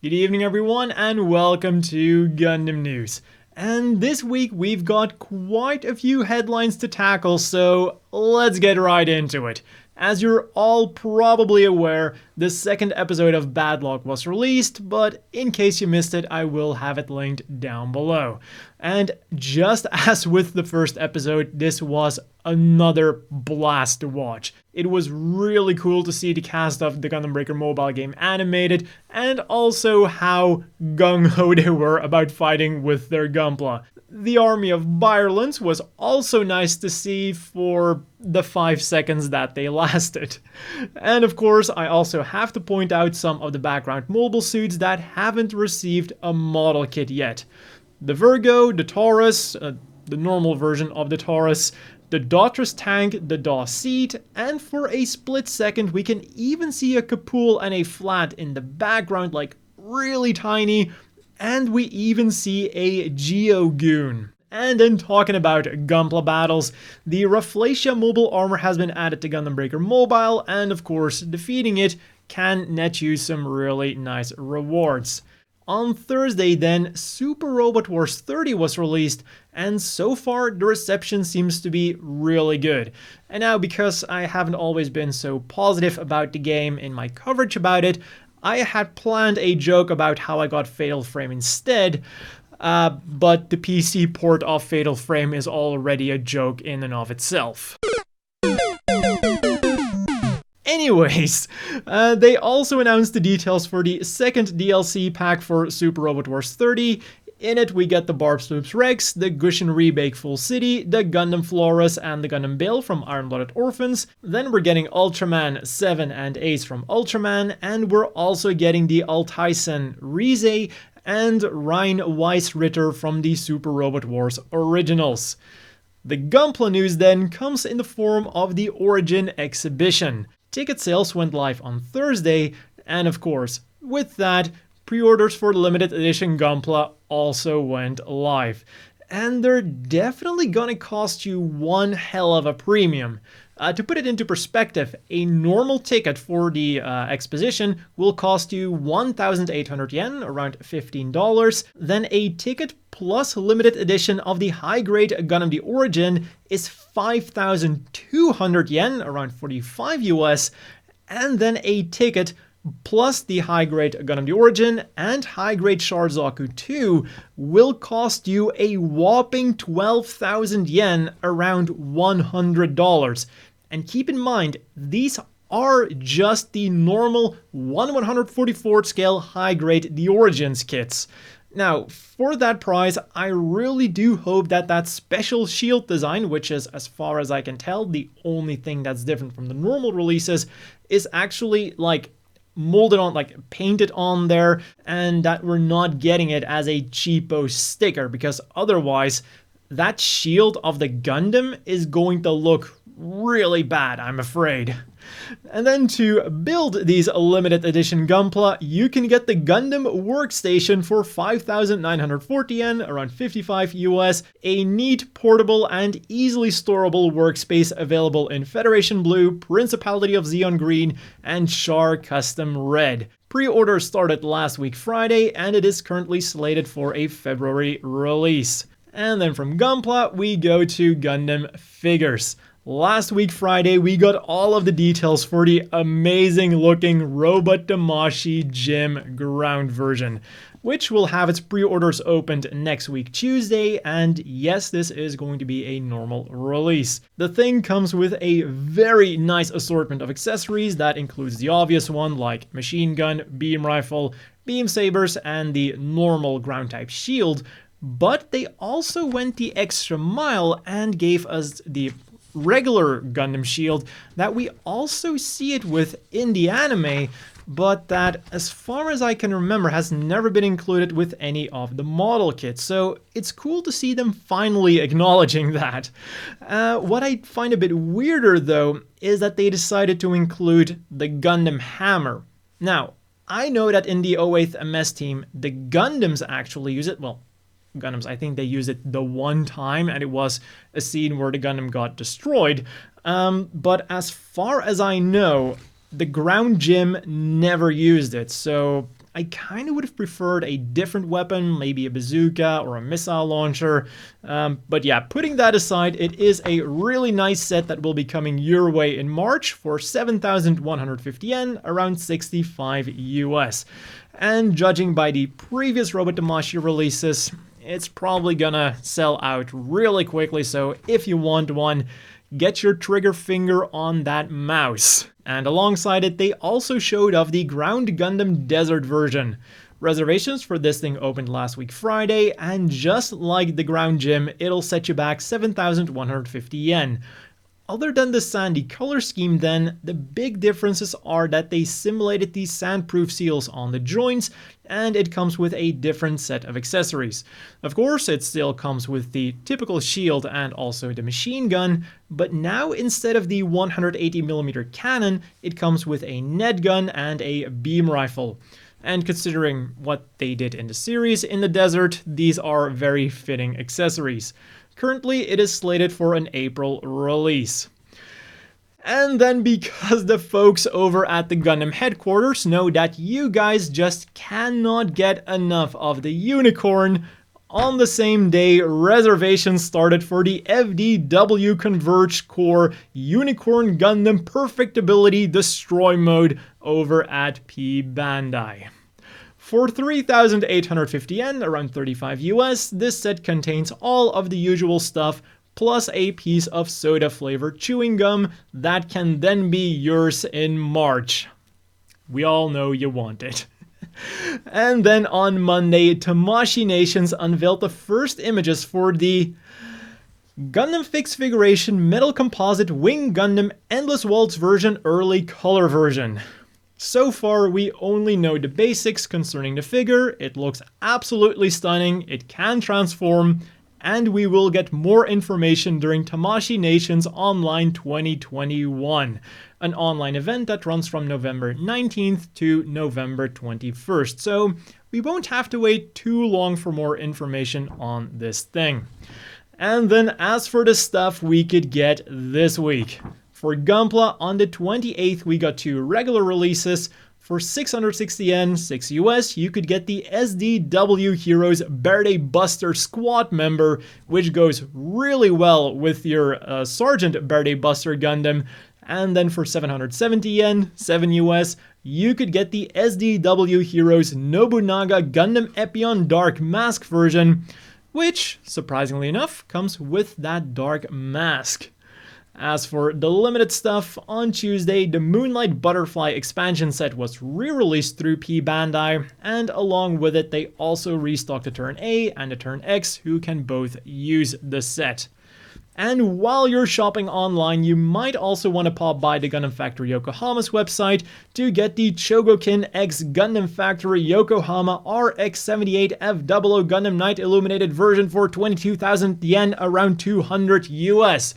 Good evening everyone and welcome to Gundam News. And this week we've got quite a few headlines to tackle, so let's get right into it. As you're all probably aware, the second episode of Badlock was released, but in case you missed it, I will have it linked down below. And just as with the first episode, this was another blast to watch. It was really cool to see the cast of the Gundam Breaker mobile game animated, and also how gung-ho they were about fighting with their Gunpla. The army of Byrlins was also nice to see for the 5 seconds that they lasted. And of course, I also have to point out some of the background mobile suits that haven't received a model kit yet. The Virgo, the Taurus, the normal version of the Taurus, the Daughters tank, the Daw seat, and for a split second we can even see a Kapul and a Flat in the background, like really tiny, and we even see a Geogoon. And then talking about Gunpla battles, the Rafflesia mobile armor has been added to Gundam Breaker Mobile, and of course defeating it can net you some really nice rewards. On Thursday then, Super Robot Wars 30 was released, and so far the reception seems to be really good. And now, because I haven't always been so positive about the game in my coverage about it, I had planned a joke about how I got Fatal Frame instead, but the PC port of Fatal Frame is already a joke in and of itself. Anyways, they also announced the details for the second DLC pack for Super Robot Wars 30. In it, we get the Barb Sloops Rex, the Gushin Rebake Full City, the Gundam Flores, and the Gundam Bale from Iron Blooded Orphans. Then we're getting Ultraman 7 and Ace from Ultraman, and we're also getting the Altaisen Rize and Rhine Weiss Ritter from the Super Robot Wars originals. The Gunpla news then comes in the form of the Origin exhibition. Ticket sales went live on Thursday, and of course, with that, pre-orders for the limited edition Gunpla also went live. And they're definitely gonna cost you one hell of a premium. To put it into perspective, a normal ticket for the exposition will cost you 1,800 yen, around $15. Then a ticket plus limited edition of the high-grade Gundam The Origin is 5,200 yen, around 45 US. And then a ticket plus the high-grade Gundam The Origin and high-grade Sharzaku 2 will cost you a whopping 12,000 yen, around $100. And keep in mind, these are just the normal 1/144th scale high-grade The Origins kits. Now, for that price, I really do hope that that special shield design, which is, as far as I can tell, the only thing that's different from the normal releases, is actually, like, molded on, like painted on there, and that we're not getting it as a cheapo sticker, because otherwise that shield of the Gundam is going to look really bad, I'm afraid. And then to build these limited edition Gunpla, you can get the Gundam Workstation for 5,940 yen, around 55 US, a neat, portable, and easily storable workspace available in Federation Blue, Principality of Zeon Green, and Char Custom Red. Pre-order started last week Friday, and it is currently slated for a February release. And then from Gunpla, we go to Gundam Figures. Last week Friday, we got all of the details for the amazing looking Robot Damashi Jim ground version, which will have its pre-orders opened next week Tuesday, and yes, this is going to be a normal release. The thing comes with a very nice assortment of accessories that includes the obvious one like machine gun, beam rifle, beam sabers, and the normal ground type shield, but they also went the extra mile and gave us the regular Gundam shield that we also see it with in the anime, but that, as far as I can remember, has never been included with any of the model kits, so it's cool to see them finally acknowledging that. What I find a bit weirder though is that they decided to include the Gundam Hammer. Now, I know that in the 08th MS team, the Gundams actually use it, well, Gundams, I think they used it the one time, and it was a scene where the Gundam got destroyed. But as far as I know, the Ground Gym never used it, so I kind of would have preferred a different weapon, maybe a bazooka or a missile launcher. But yeah, putting that aside, it is a really nice set that will be coming your way in March for 7,150 yen, around 65 US. And judging by the previous Robot Damashi releases, it's probably gonna sell out really quickly, so if you want one, get your trigger finger on that mouse. And alongside it, they also showed off the Ground Gundam Desert version. Reservations for this thing opened last week Friday, and just like the Ground Gym, it'll set you back 7,150 yen. Other than the sandy color scheme then, the big differences are that they simulated these sandproof seals on the joints, and it comes with a different set of accessories. Of course, it still comes with the typical shield and also the machine gun, but now instead of the 180mm cannon, it comes with a net gun and a beam rifle. And considering what they did in the series in the desert, these are very fitting accessories. Currently, it is slated for an April release. And then because the folks over at the Gundam headquarters know that you guys just cannot get enough of the Unicorn, on the same day, reservations started for the FDW Converged Core Unicorn Gundam Perfectibility Destroy Mode over at P Bandai. For 3,850 yen, around 35 US, this set contains all of the usual stuff, plus a piece of soda-flavored chewing gum that can then be yours in March. We all know you want it. And then on Monday, Tamashii Nations unveiled the first images for the Gundam Fixed Figuration Metal Composite Wing Gundam Endless Waltz version Early Color version. So far, we only know the basics concerning the figure. It looks absolutely stunning, it can transform, and we will get more information during Tamashii Nations Online 2021, an online event that runs from November 19th to November 21st. So we won't have to wait too long for more information on this thing. And then as for the stuff we could get this week. For Gunpla, on the 28th, we got 2 regular releases. For 660 yen, 6 US, you could get the SDW Heroes Berde Buster Squad member, which goes really well with your Sergeant Berde Buster Gundam. And then for 770 yen, 7 US, you could get the SDW Heroes Nobunaga Gundam Epion Dark Mask version, which, surprisingly enough, comes with that dark mask. As for the limited stuff, on Tuesday, the Moonlight Butterfly expansion set was re-released through P Bandai, and along with it, they also restocked the Turn A and the Turn X, who can both use the set. And while you're shopping online, you might also want to pop by the Gundam Factory Yokohama's website to get the Chogokin X Gundam Factory Yokohama RX-78F00 Gundam Night Illuminated version for 22,000 yen, around 200 US.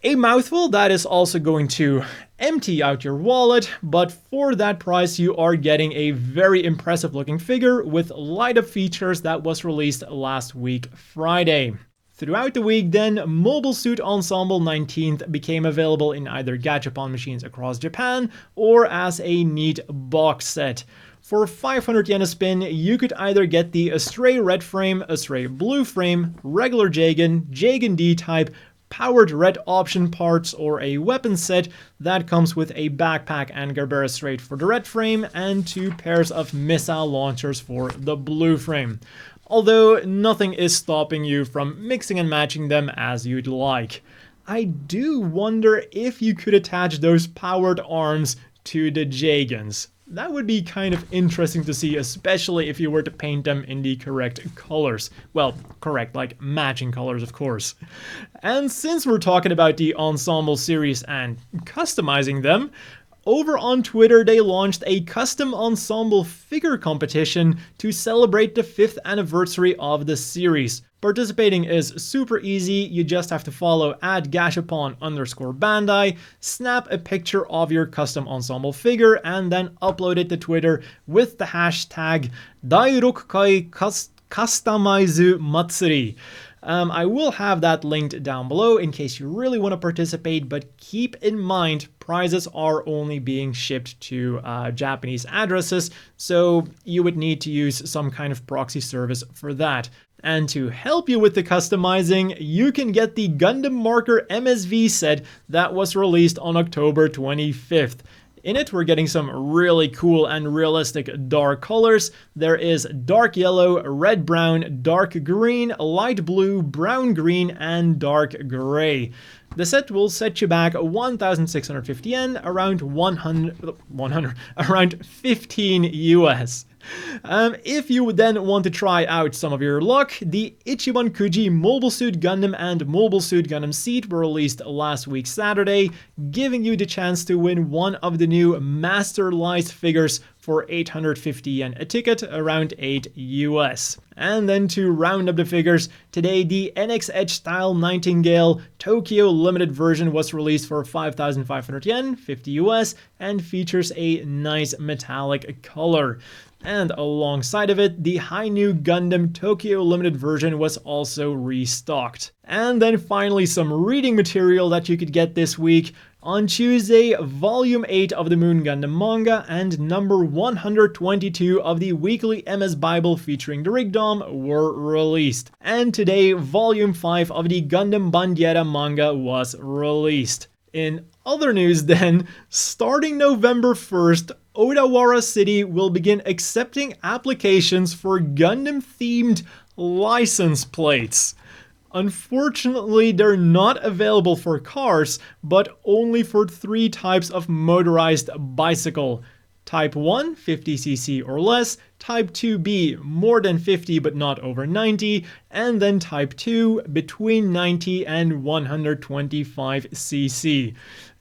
A mouthful that is also going to empty out your wallet, but for that price you are getting a very impressive looking figure with light up features that was released last week Friday. Throughout the week then, Mobile Suit Ensemble 19th became available in either Gachapon machines across Japan or as a neat box set. For 500 yen a spin, you could either get the Astray Red frame, Astray Blue frame, regular Jagan, Jagan D-type, powered red option parts, or a weapon set that comes with a backpack and Garbera Straight for the red frame and 2 pairs of missile launchers for the blue frame. Although nothing is stopping you from mixing and matching them as you'd like. I do wonder if you could attach those powered arms to the Jagans. That would be kind of interesting to see, especially if you were to paint them in the correct colors. Well, correct, like matching colors, of course. And since we're talking about the Ensemble series and customizing them, over on Twitter they launched a custom Ensemble figure competition to celebrate the 5th anniversary of the series. Participating is super easy, you just have to follow @Gashapon_Bandai, snap a picture of your custom Ensemble figure, and then upload it to Twitter with the hashtag Dai 6 Kai Customize Matsuri. I will have that linked down below in case you really want to participate, but keep in mind prizes are only being shipped to Japanese addresses, so you would need to use some kind of proxy service for that. And to help you with the customizing, you can get the Gundam Marker MSV set that was released on October 25th. In it, we're getting some really cool and realistic dark colors. There is dark yellow, red brown, dark green, light blue, brown green, and dark gray. The set will set you back 1,650 yen, around around 15 US. If you would then want to try out some of your luck, the Ichiban Kuji Mobile Suit Gundam and Mobile Suit Gundam Seed were released last week Saturday, giving you the chance to win one of the new Master-Lized figures for 850 yen a ticket, around 8 US. And then to round up the figures, today the NX Edge Style Nightingale Tokyo Limited version was released for 5,500 yen, 50 US, and features a nice metallic color. And alongside of it, the Hi-Nu Gundam Tokyo Limited version was also restocked. And then finally some reading material that you could get this week. On Tuesday, Volume 8 of the Moon Gundam manga and number 122 of the weekly MS Bible featuring the Rigdom were released. And today, Volume 5 of the Gundam Bandiera manga was released. In other news then, starting November 1st, Odawara City will begin accepting applications for Gundam-themed license plates. Unfortunately, they're not available for cars, but only for 3 types of motorized bicycle. Type 1, 50cc or less, Type 2B, more than 50 but not over 90, and then Type 2, between 90 and 125cc.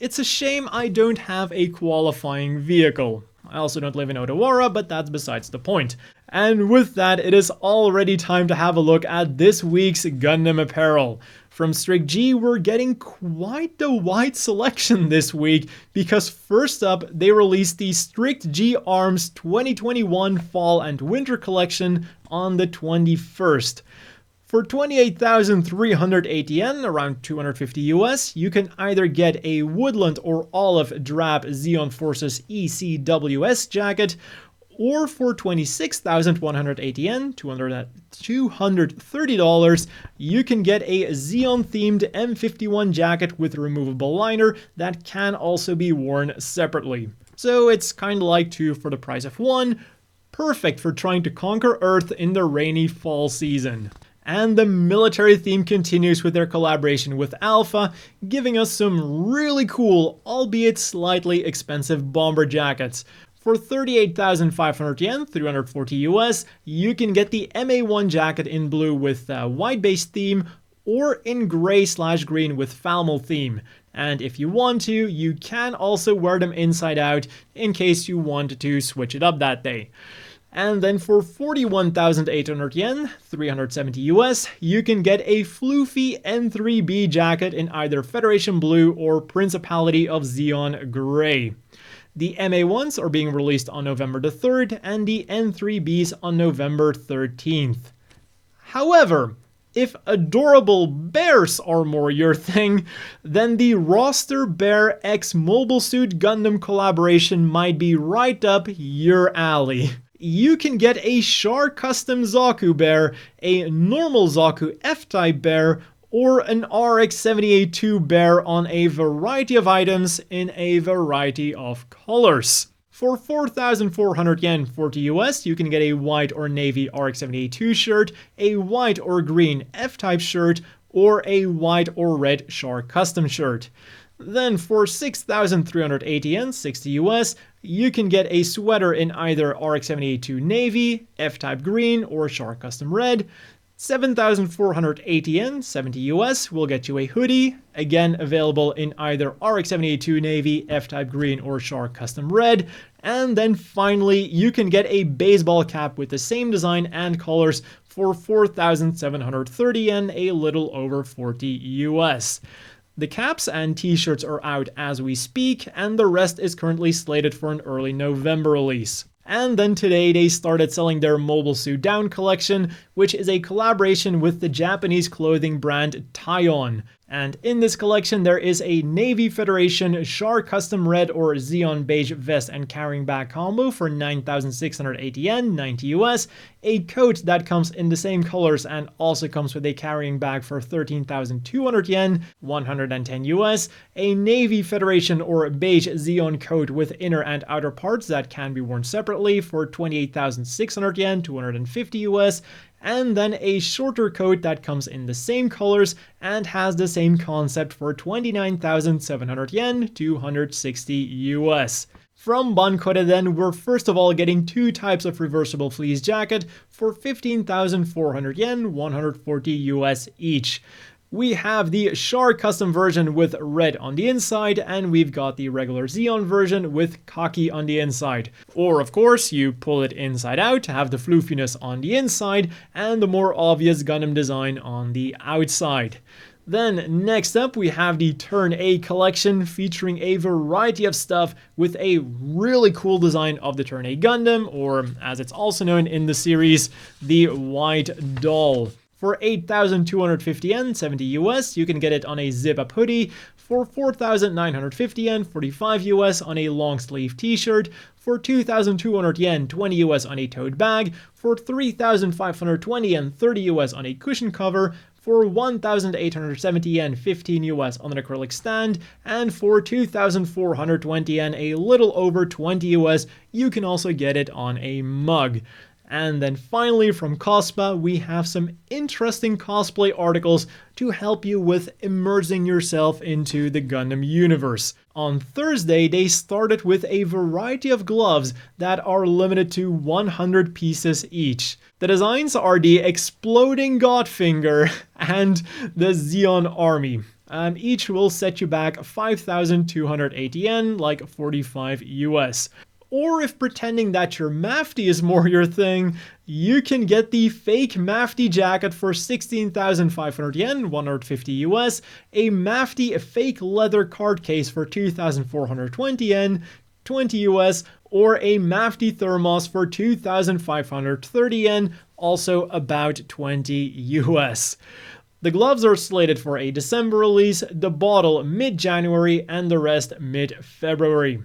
It's a shame I don't have a qualifying vehicle. I also don't live in Odawara, but that's besides the point. And with that, it is already time to have a look at this week's Gundam apparel. From Strict G, we're getting quite the wide selection this week, because first up, they released the Strict G Arms 2021 Fall and Winter Collection on the 21st. For 28,380 yen, around 250 US, you can either get a Woodland or Olive Drab Zeon Forces ECWS jacket, or for 26,180 yen, $230, you can get a Zeon-themed M51 jacket with a removable liner that can also be worn separately. So it's kind of like 2 for the price of 1, perfect for trying to conquer Earth in the rainy fall season. And the military theme continues with their collaboration with Alpha, giving us some really cool, albeit slightly expensive bomber jackets. For 38,500 yen, 340 US, you can get the MA1 jacket in blue with a white-based theme, or in gray/green with Falmel theme. And if you want to, you can also wear them inside out in case you wanted to switch it up that day. And then for 41,800 yen, 370 US, you can get a floofy N3B jacket in either Federation Blue or Principality of Zeon Gray. The MA1s are being released on November the 3rd and the N3Bs on November 13th. However, if adorable bears are more your thing, then the Roster Bear X Mobile Suit Gundam collaboration might be right up your alley. You can get a Char Custom Zaku bear, a normal Zaku F-Type bear, or an RX-78-2 bear on a variety of items in a variety of colors. For 4,400 yen, 40 US, you can get a white or navy RX-78-2 shirt, a white or green F-Type shirt, or a white or red Char Custom shirt. Then for 6,380 yen, 60 US, you can get a sweater in either RX-78-2 Navy, F-Type Green, or Char Custom Red. 7,480 yen, 70 US, will get you a hoodie, again available in either RX-78-2 Navy, F-Type Green, or Char Custom Red. And then finally, you can get a baseball cap with the same design and colors for 4,730 yen, a little over 40 US. The caps and t-shirts are out as we speak, and the rest is currently slated for an early November release. And then today they started selling their Mobile Suit Down collection, which is a collaboration with the Japanese clothing brand Taion. And in this collection there is a Navy Federation Char Custom Red or Xeon Beige vest and carrying bag combo for 9,680 yen, 90 US, a coat that comes in the same colors and also comes with a carrying bag for 13,200 yen, 110 US, a Navy Federation or Beige Xeon coat with inner and outer parts that can be worn separately for 28,600 yen, 250 US, and then a shorter coat that comes in the same colors and has the same concept for 29,700 yen, 260 US. From Bancore then, we're first of all getting two types of reversible fleece jacket for 15,400 yen, 140 US each. We have the Char custom version with red on the inside, and we've got the regular Xeon version with khaki on the inside. Or of course, you pull it inside out to have the floofiness on the inside and the more obvious Gundam design on the outside. Then next up we have the Turn A collection featuring a variety of stuff with a really cool design of the Turn A Gundam, or as it's also known in the series, the White Doll. For 8,250 yen, 70 US, you can get it on a zip-up hoodie. For 4,950 yen, 45 US on a long sleeve t-shirt. For 2,200 yen, 20 US on a tote bag. For 3,520 yen, 30 US on a cushion cover. For 1,870 yen, 15 US on an acrylic stand, and for 2,420 yen, a little over 20 US, you can also get it on a mug. And then finally from Cospa, we have some interesting cosplay articles to help you with immersing yourself into the Gundam universe. On Thursday, they started with a variety of gloves that are limited to 100 pieces each. The designs are the Exploding Godfinger and the Xeon Army. Each will set you back 5,280 yen, like 45 US. Or if pretending that your Mafty is more your thing, you can get the fake Mafty jacket for 16,500 yen, 150 US, a Mafty fake leather card case for 2,420 yen, 20 US, or a Mafty thermos for 2,530 yen, also about 20 US. The gloves are slated for a December release, the bottle mid-January, and the rest mid-February.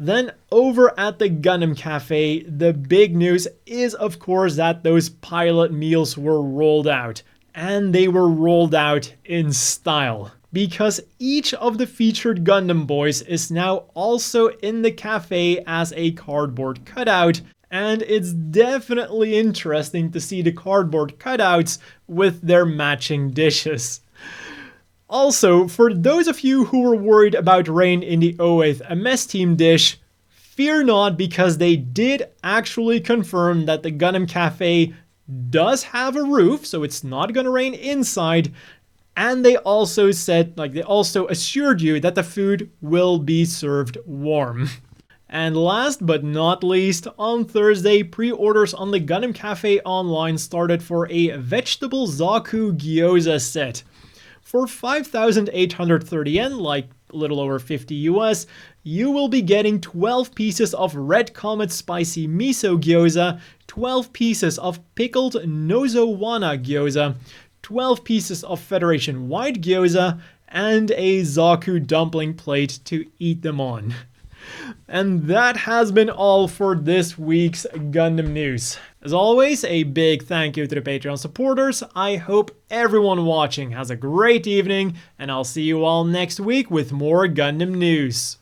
Then over at the Gundam Cafe, the big news is of course that those pilot meals were rolled out. And they were rolled out in style. Because each of the featured Gundam boys is now also in the cafe as a cardboard cutout. And it's definitely interesting to see the cardboard cutouts with their matching dishes. Also, for those of you who were worried about rain in the 08th MS Team dish, fear not, because they did actually confirm that the Gundam Cafe does have a roof, so it's not gonna rain inside, and they also said, they also assured you that the food will be served warm. And last but not least, on Thursday, pre-orders on the Gundam Cafe online started for a vegetable Zaku gyoza set. For 5,830 yen, like a little over 50 US, you will be getting 12 pieces of Red Comet Spicy Miso Gyoza, 12 pieces of Pickled Nozowana Gyoza, 12 pieces of Federation White Gyoza, and a Zaku dumpling plate to eat them on. And that has been all for this week's Gundam news. As always, a big thank you to the Patreon supporters. I hope everyone watching has a great evening, and I'll see you all next week with more Gundam news.